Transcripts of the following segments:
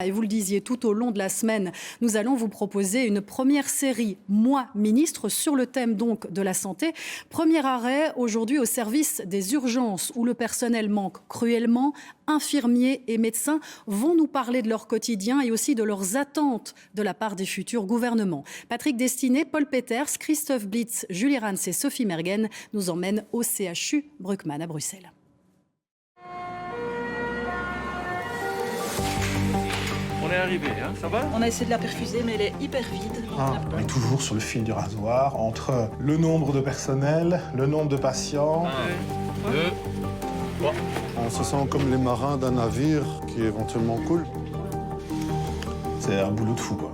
Et vous le disiez, tout au long de la semaine, nous allons vous proposer une première série « Moi, ministre » sur le thème donc de la santé. Premier arrêt aujourd'hui au service des urgences où le personnel manque cruellement. Infirmiers et médecins vont nous parler de leur quotidien et aussi de leurs attentes de la part des futurs gouvernements. Patrick Destiné, Paul Peters, Christophe Blitz, Julie Rans et Sophie Mergen nous emmènent au CHU Bruckmann à Bruxelles. On est arrivé, hein, ça va? On a essayé de la perfuser, mais elle est hyper vide. On est toujours sur le fil du rasoir entre le nombre de personnel, le nombre de patients. 1, 2, 3. On se sent comme les marins d'un navire qui éventuellement coule. C'est un boulot de fou, quoi.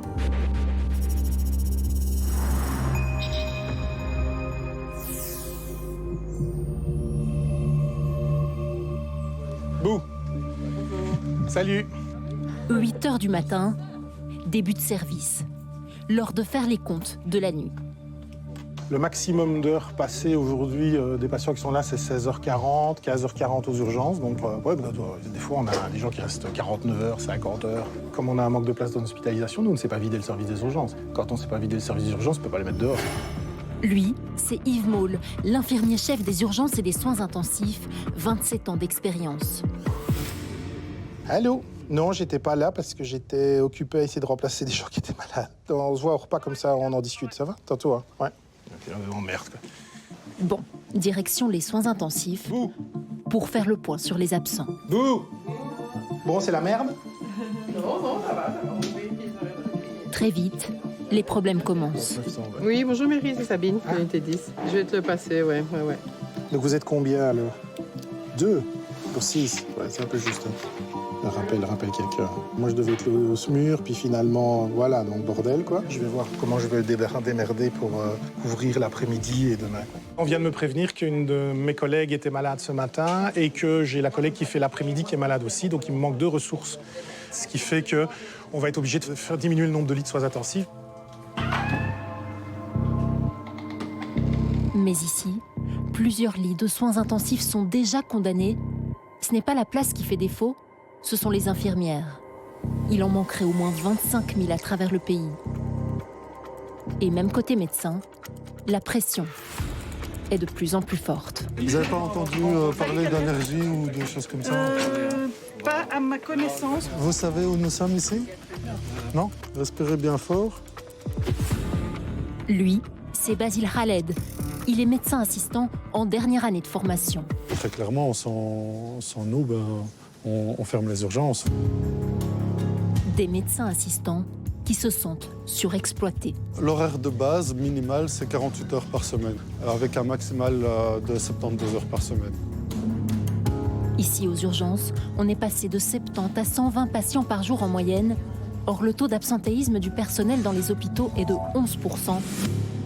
Bouh! Salut! 8 h du matin, début de service. L'heure de faire les comptes de la nuit. Le maximum d'heures passées aujourd'hui des patients qui sont là, c'est 16h40, 15h40 aux urgences. Donc, des fois, on a des gens qui restent 49 heures, 50 heures. Comme on a un manque de place dans l'hospitalisation, nous, on ne sait pas vider le service des urgences. Quand on ne sait pas vider le service des urgences, on ne peut pas les mettre dehors. Lui, c'est Yves Maule, l'infirmier chef des urgences et des soins intensifs, 27 ans d'expérience. Allô? Non, j'étais pas là parce que j'étais occupé à essayer de remplacer des gens qui étaient malades. On se voit au repas comme ça, on en discute, ça va? Tantôt, hein? Ouais. Oh merde, quoi. Bon, direction les soins intensifs Bouh! pour faire le point sur les absents. Bouh! Bon, c'est la merde? Non, ça va. Très vite, les problèmes commencent. Oui, bonjour Mary, c'est Sabine, unité 10. Je vais te le passer, ouais. Donc vous êtes combien, alors? 2 pour 6. Ouais, c'est un peu juste. Rappelle quelqu'un. Moi, je devais être le SMUR, puis finalement, voilà, donc bordel, quoi. Je vais voir comment je vais le démerder pour couvrir l'après-midi et demain, quoi. On vient de me prévenir qu'une de mes collègues était malade ce matin et que j'ai la collègue qui fait l'après-midi qui est malade aussi, donc il me manque 2 ressources. Ce qui fait qu'on va être obligé de faire diminuer le nombre de lits de soins intensifs. Mais ici, plusieurs lits de soins intensifs sont déjà condamnés. Ce n'est pas la place qui fait défaut, ce sont les infirmières. Il en manquerait au moins 25 000 à travers le pays. Et même côté médecin, la pression est de plus en plus forte. Vous n'avez pas entendu parler d'allergie ou de choses comme ça? Pas à ma connaissance. Vous savez où nous sommes ici? Non? Respirez bien fort. Lui, c'est Basile Khaled. Il est médecin assistant en dernière année de formation. Très clairement, sans nous, on ferme les urgences. Des médecins assistants qui se sentent surexploités. L'horaire de base minimal, c'est 48 heures par semaine, avec un maximal de 72 heures par semaine. Ici, aux urgences, on est passé de 70 à 120 patients par jour en moyenne. Or, le taux d'absentéisme du personnel dans les hôpitaux est de 11%.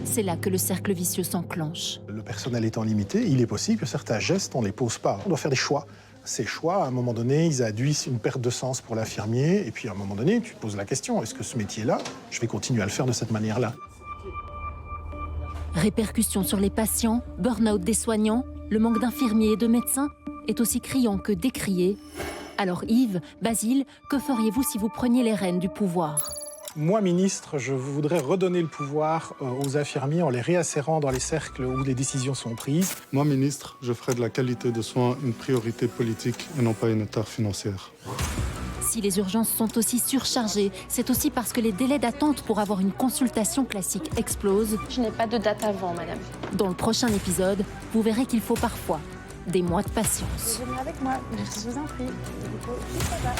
C'est là que le cercle vicieux s'enclenche. Le personnel étant limité, il est possible que certains gestes, on ne les pose pas. On doit faire des choix. Ces choix, à un moment donné, ils induisent une perte de sens pour l'infirmier. Et puis, à un moment donné, tu te poses la question, est-ce que ce métier-là, je vais continuer à le faire de cette manière-là? Répercussions sur les patients, burn-out des soignants, le manque d'infirmiers et de médecins est aussi criant que décrié. Alors Yves, Basile, que feriez-vous si vous preniez les rênes du pouvoir ? Moi, ministre, je voudrais redonner le pouvoir aux infirmiers en les réinsérant dans les cercles où les décisions sont prises. Moi, ministre, je ferai de la qualité de soins une priorité politique et non pas une tare financière. Si les urgences sont aussi surchargées, c'est aussi parce que les délais d'attente pour avoir une consultation classique explosent. Je n'ai pas de date avant, madame. Dans le prochain épisode, vous verrez qu'il faut parfois des mois de patience. Venez avec moi, je vous en prie. Il faut juste là-bas.